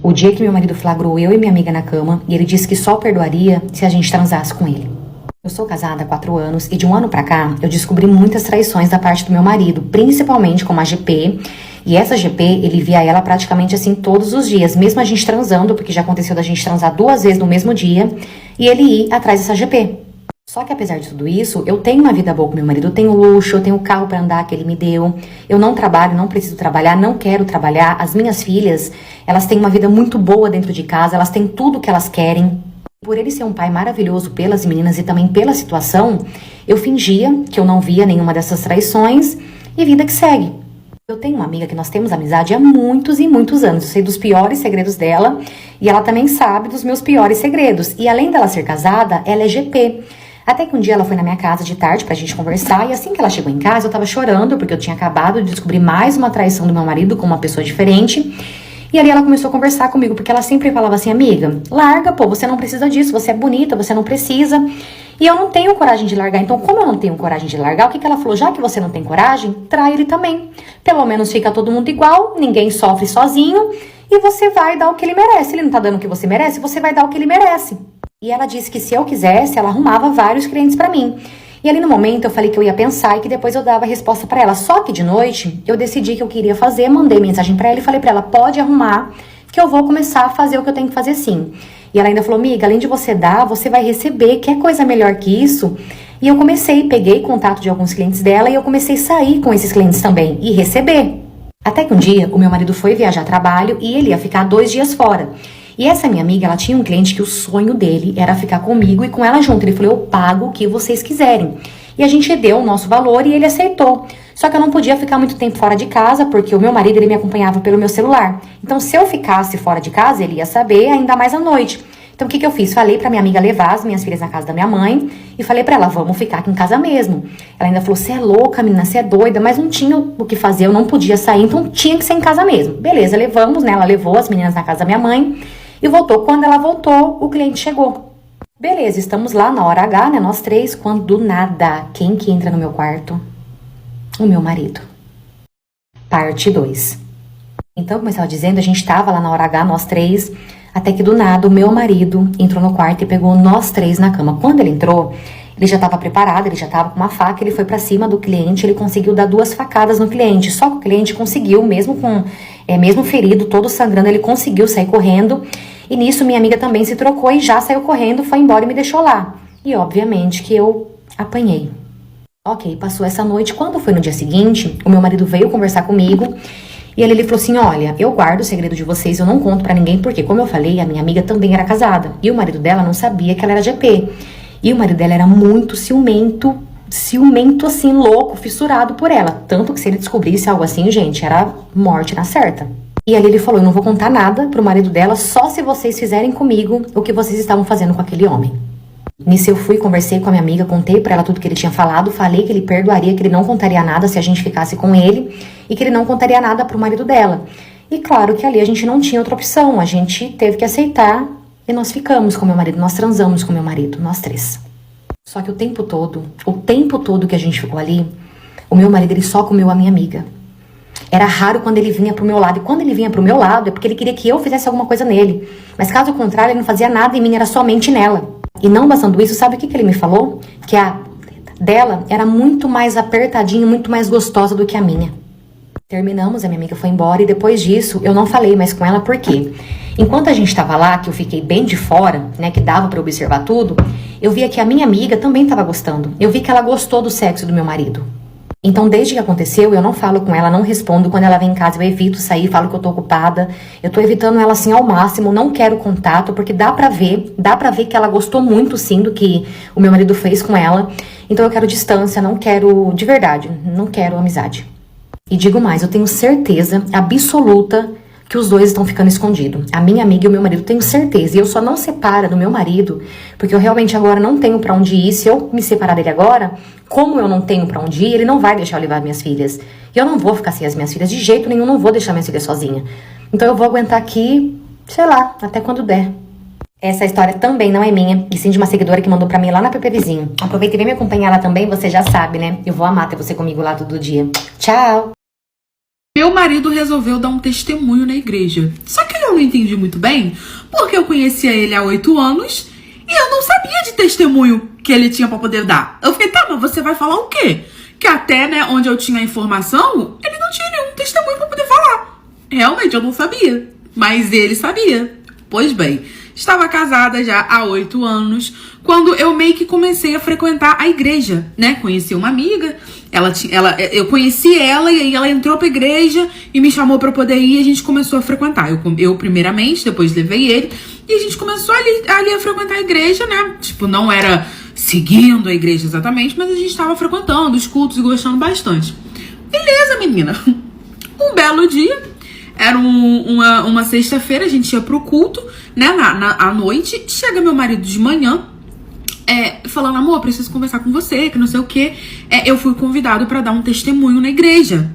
O dia que meu marido flagrou eu e minha amiga na cama, e ele disse que só perdoaria se a gente transasse com ele. Eu sou casada há 4 anos e de um ano pra cá eu descobri muitas traições da parte do meu marido, principalmente com a GP. E essa GP, ele via ela praticamente assim todos os dias, mesmo a gente transando, porque já aconteceu da gente transar 2 vezes no mesmo dia, e ele ir atrás dessa GP. Só que apesar de tudo isso, eu tenho uma vida boa com meu marido, eu tenho luxo, eu tenho carro pra andar que ele me deu, eu não trabalho, não preciso trabalhar, não quero trabalhar. As minhas filhas, elas têm uma vida muito boa dentro de casa, elas têm tudo que elas querem. Por ele ser um pai maravilhoso pelas meninas e também pela situação, eu fingia que eu não via nenhuma dessas traições e vida que segue. Eu tenho uma amiga que nós temos amizade há muitos e muitos anos. Eu sei dos piores segredos dela e ela também sabe dos meus piores segredos. E além dela ser casada, ela é GP. Até que um dia ela foi na minha casa de tarde pra gente conversar, e assim que ela chegou em casa eu tava chorando porque eu tinha acabado de descobrir mais uma traição do meu marido com uma pessoa diferente. E ali ela começou a conversar comigo, porque ela sempre falava assim: amiga, larga, pô, você não precisa disso, você é bonita, você não precisa. E eu não tenho coragem de largar, então como eu não tenho coragem de largar, o que ela falou? Já que você não tem coragem, trai ele também. Pelo menos fica todo mundo igual, ninguém sofre sozinho, e você vai dar o que ele merece. Ele não tá dando o que você merece, você vai dar o que ele merece. E ela disse que se eu quisesse, ela arrumava vários clientes pra mim. E ali no momento eu falei que eu ia pensar e que depois eu dava a resposta pra ela. Só que de noite eu decidi que eu queria fazer, mandei mensagem pra ela e falei pra ela: pode arrumar que eu vou começar a fazer o que eu tenho que fazer sim. E ela ainda falou: amiga, além de você dar, você vai receber, quer coisa melhor que isso? E eu peguei contato de alguns clientes dela e eu comecei a sair com esses clientes também e receber. Até que um dia o meu marido foi viajar a trabalho e ele ia ficar 2 dias fora. E essa minha amiga, ela tinha um cliente que o sonho dele era ficar comigo e com ela junto. Ele falou: eu pago o que vocês quiserem. E a gente deu o nosso valor e ele aceitou. Só que eu não podia ficar muito tempo fora de casa, porque o meu marido, ele me acompanhava pelo meu celular. Então, se eu ficasse fora de casa, ele ia saber, ainda mais à noite. Então, o que eu fiz? Falei pra minha amiga levar as minhas filhas na casa da minha mãe e falei pra ela: vamos ficar aqui em casa mesmo. Ela ainda falou: você é louca, menina, você é doida, mas não tinha o que fazer, eu não podia sair, então tinha que ser em casa mesmo. Beleza, levamos, né? Ela levou as meninas na casa da minha mãe e voltou. Quando ela voltou, o cliente chegou. Beleza, estamos lá na hora H, né, nós 3, quando do nada, quem que entra no meu quarto? O meu marido. Parte 2. Então, como eu estava dizendo, a gente tava lá na hora H, nós 3, até que do nada o meu marido entrou no quarto e pegou nós 3 na cama. Quando ele entrou, ele já estava preparado, ele já estava com uma faca, ele foi pra cima do cliente, ele conseguiu dar 2 facadas no cliente. Só que o cliente conseguiu, mesmo ferido, todo sangrando, ele conseguiu sair correndo. E nisso minha amiga também se trocou e já saiu correndo, foi embora e me deixou lá. E obviamente que eu apanhei. Ok, passou essa noite. Quando foi no dia seguinte, o meu marido veio conversar comigo e ele falou assim: olha, eu guardo o segredo de vocês, eu não conto pra ninguém, porque como eu falei, a minha amiga também era casada. E o marido dela não sabia que ela era GP. E o marido dela era muito ciumento assim, louco, fissurado por ela. Tanto que se ele descobrisse algo assim, gente, era morte na certa. E ali ele falou: eu não vou contar nada pro marido dela, só se vocês fizerem comigo o que vocês estavam fazendo com aquele homem. Nisso eu fui, conversei com a minha amiga, contei pra ela tudo que ele tinha falado, falei que ele perdoaria, que ele não contaria nada se a gente ficasse com ele e que ele não contaria nada pro marido dela. E claro que ali a gente não tinha outra opção, a gente teve que aceitar e nós ficamos com meu marido, nós transamos com meu marido, nós 3. Só que o tempo todo que a gente ficou ali, o meu marido, ele só comeu a minha amiga. Era raro quando ele vinha pro meu lado. E quando ele vinha pro meu lado é porque ele queria que eu fizesse alguma coisa nele. Mas caso contrário, ele não fazia nada em mim, era somente nela. E não bastando isso, sabe o que ele me falou? Que a dela era muito mais apertadinha, muito mais gostosa do que a minha. Terminamos, a minha amiga foi embora e depois disso eu não falei mais com ela, por quê? Enquanto a gente tava lá, que eu fiquei bem de fora, né, que dava pra observar tudo, eu via que a minha amiga também tava gostando. Eu vi que ela gostou do sexo do meu marido. Então, desde que aconteceu, eu não falo com ela, não respondo. Quando ela vem em casa, eu evito sair, falo que eu tô ocupada. Eu tô evitando ela, assim, ao máximo, não quero contato, porque dá pra ver que ela gostou muito, sim, do que o meu marido fez com ela. Então, eu quero distância, não quero, de verdade, não quero amizade. E digo mais, eu tenho certeza absoluta que os dois estão ficando escondidos. A minha amiga e o meu marido, tenho certeza. E eu só não separo do meu marido, porque eu realmente agora não tenho pra onde ir. Se eu me separar dele agora, como eu não tenho pra onde ir, ele não vai deixar eu levar minhas filhas. E eu não vou ficar sem as minhas filhas de jeito nenhum, não vou deixar minhas filhas sozinha. Então eu vou aguentar aqui, sei lá, até quando der. Essa história também não é minha, e sim de uma seguidora que mandou pra mim lá na PP Vizinho. Aproveita e vem me acompanhar lá também, você já sabe, né? Eu vou amar ter você comigo lá todo dia. Tchau! meu marido resolveu dar um testemunho na igreja. Só que eu não entendi muito bem, porque eu conhecia ele há 8 anos e eu não sabia de testemunho que ele tinha pra poder dar. Eu fiquei, tá, mas você vai falar o quê? Que até, né, onde eu tinha a informação, ele não tinha nenhum testemunho pra poder falar. Realmente, eu não sabia, mas ele sabia. Pois bem, estava casada já há 8 anos, quando eu meio que comecei a frequentar a igreja, né? Conheci uma amiga, eu conheci ela e aí ela entrou pra igreja e me chamou pra poder ir e a gente começou a frequentar. Eu primeiramente, depois levei ele e a gente começou ali a frequentar a igreja, né? Tipo, não era seguindo a igreja exatamente, mas a gente estava frequentando os cultos e gostando bastante. Beleza, menina. Um belo dia, era uma sexta-feira, a gente ia pro culto, né, à noite. Chega meu marido de manhã, falando, amor, preciso conversar com você, que não sei o que. Eu fui convidado pra dar um testemunho na igreja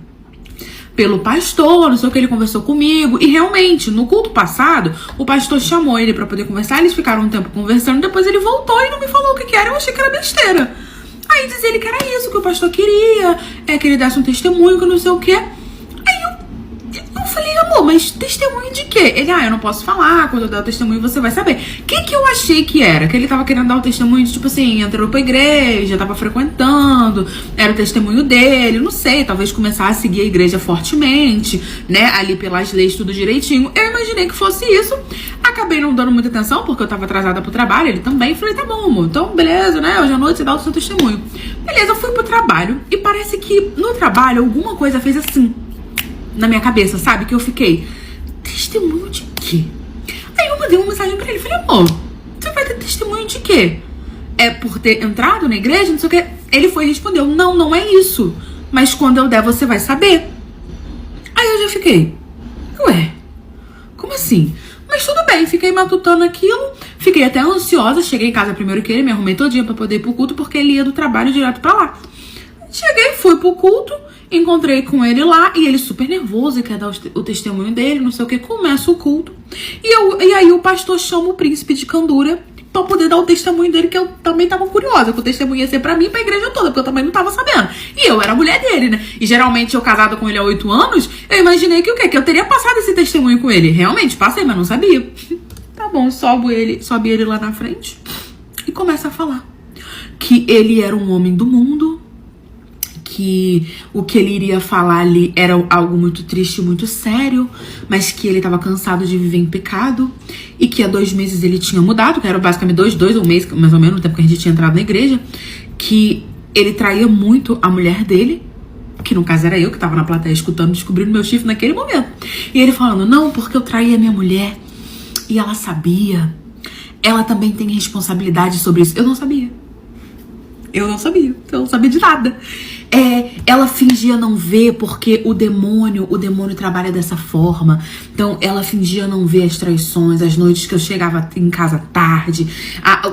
pelo pastor, não sei o que, ele conversou comigo. E realmente, no culto passado, o pastor chamou ele pra poder conversar. Eles ficaram um tempo conversando, depois ele voltou e não me falou o que era. Eu achei que era besteira. Aí diz ele que era isso que o pastor queria, que ele desse um testemunho, que não sei o que. Eu falei, amor, mas testemunho de quê? Ele, eu não posso falar, quando eu der o testemunho você vai saber. O que eu achei que era? Que ele tava querendo dar o testemunho de, tipo assim, entrou pra igreja, tava frequentando, era o testemunho dele, não sei, talvez começar a seguir a igreja fortemente, né, ali pelas leis, tudo direitinho. Eu imaginei que fosse isso, acabei não dando muita atenção, porque eu tava atrasada pro trabalho, ele também. Falei, tá bom, amor, então beleza, né, hoje à noite você dá o seu testemunho. Beleza, eu fui pro trabalho e parece que no trabalho alguma coisa fez assim na minha cabeça, sabe? Que eu fiquei, testemunho de quê? Aí eu mandei uma mensagem pra ele, falei, amor, você vai ter testemunho de quê? É por ter entrado na igreja, não sei o quê? Ele foi e respondeu, não é isso, mas quando eu der você vai saber. Aí eu já fiquei, ué, como assim? Mas tudo bem, fiquei matutando aquilo, fiquei até ansiosa, cheguei em casa primeiro que ele, me arrumei todinha pra poder ir pro culto, porque ele ia do trabalho direto pra lá. Cheguei, fui pro culto, encontrei com ele lá, e ele super nervoso, e quer dar o testemunho dele, não sei o que, começa o culto. E aí o pastor chama o príncipe de Candura pra poder dar o testemunho dele, que eu também tava curiosa, que o testemunho ia ser pra mim e pra igreja toda, porque eu também não tava sabendo. E eu era a mulher dele, né? E geralmente eu casada com ele há 8 anos, eu imaginei que o quê? Que eu teria passado esse testemunho com ele. Realmente, passei, mas não sabia. Tá bom, sobe ele lá na frente e começa a falar que ele era um homem do mundo, que o que ele iria falar ali era algo muito triste, muito sério, mas que ele estava cansado de viver em pecado e que há 2 meses ele tinha mudado, que era basicamente dois um mês, mais ou menos, no tempo que a gente tinha entrado na igreja, que ele traía muito a mulher dele, que no caso era eu, que estava na plateia escutando, descobrindo meu chifre naquele momento. E ele falando, não, porque eu traía minha mulher e ela sabia, ela também tem responsabilidade sobre isso. Eu não sabia de nada. Ela fingia não ver porque o demônio trabalha dessa forma. Então ela fingia não ver as traições, as noites que eu chegava em casa tarde,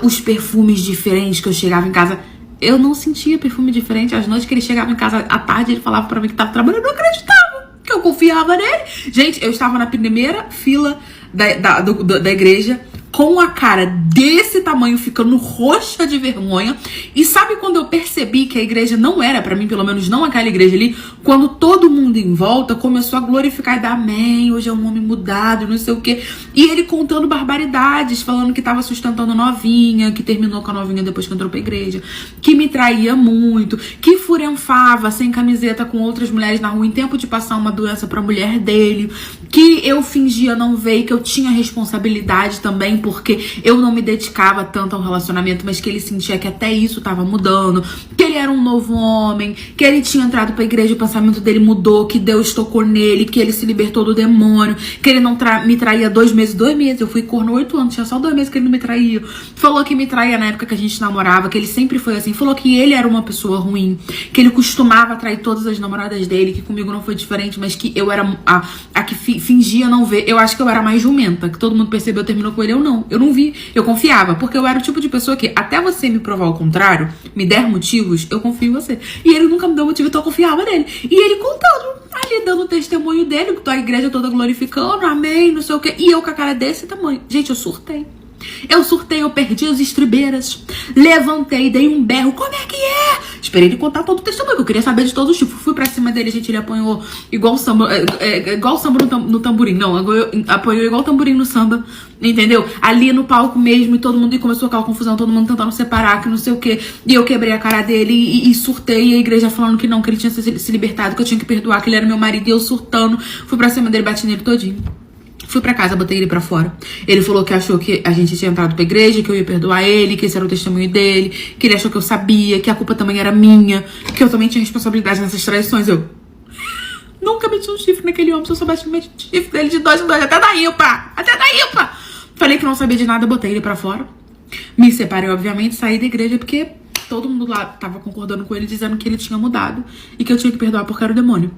os perfumes diferentes que eu chegava em casa. Eu não sentia perfume diferente. As noites que ele chegava em casa à tarde, ele falava pra mim que tava trabalhando, eu não acreditava, que eu confiava nele. Gente, eu estava na primeira fila da igreja, com a cara desse tamanho, ficando roxa de vergonha. E sabe quando eu percebi que a igreja não era pra mim, pelo menos não aquela igreja ali? Quando todo mundo em volta começou a glorificar e dar amém, hoje é um homem mudado, não sei o quê. E ele contando barbaridades, falando que tava sustentando novinha, que terminou com a novinha depois que entrou pra igreja, que me traía muito, que furenfava sem camiseta com outras mulheres na rua em tempo de passar uma doença pra mulher dele, que eu fingia não ver e que eu tinha responsabilidade também, porque eu não me dedicava tanto ao relacionamento, mas que ele sentia que até isso tava mudando, que ele era um novo homem, que ele tinha entrado pra igreja, o pensamento dele mudou, que Deus tocou nele, que ele se libertou do demônio, que ele não me traía 2 meses, eu fui corno 8 anos, tinha só 2 meses que ele não me traía, falou que me traía na época que a gente namorava, que ele sempre foi assim, falou que ele era uma pessoa ruim, que ele costumava trair todas as namoradas dele, que comigo não foi diferente, mas que eu era a que fingia não ver. Eu acho que eu era mais jumenta, que todo mundo percebeu, terminou com ele, eu não vi, eu confiava, porque eu era o tipo de pessoa que até você me provar o contrário, me der motivos, eu confio em você. E ele nunca me deu motivo, então eu confiava nele. E ele contando, ali dando o testemunho dele, a igreja toda glorificando, amém, não sei o que, e eu com a cara desse tamanho. Gente, eu surtei. Eu surtei, eu perdi as estribeiras. Levantei, dei um berro. Como é que é? Esperei ele contar todo o testemunho, que eu queria saber de todos os tipos. Fui pra cima dele, gente, ele apanhou igual samba. Igual samba no tamborim. Não, apanhou igual tamborim no samba. Entendeu? Ali no palco mesmo, e todo mundo, e começou aquela confusão, todo mundo tentando separar, que não sei o quê. E eu quebrei a cara dele e surtei. E a igreja falando que não, que ele tinha se libertado, que eu tinha que perdoar, que ele era meu marido. E eu surtando. Fui pra cima dele, bati nele todinho. Fui pra casa, botei ele pra fora. Ele falou que achou que a gente tinha entrado pra igreja, que eu ia perdoar ele, que esse era o testemunho dele, que ele achou que eu sabia, que a culpa também era minha, que eu também tinha responsabilidade nessas traições. Eu nunca meti um chifre naquele homem, se eu soubesse que meti um chifre dele de 2 em 2, até da IPA. Falei que não sabia de nada, botei ele pra fora. Me separei, obviamente, saí da igreja porque todo mundo lá tava concordando com ele, dizendo que ele tinha mudado e que eu tinha que perdoar porque era o demônio.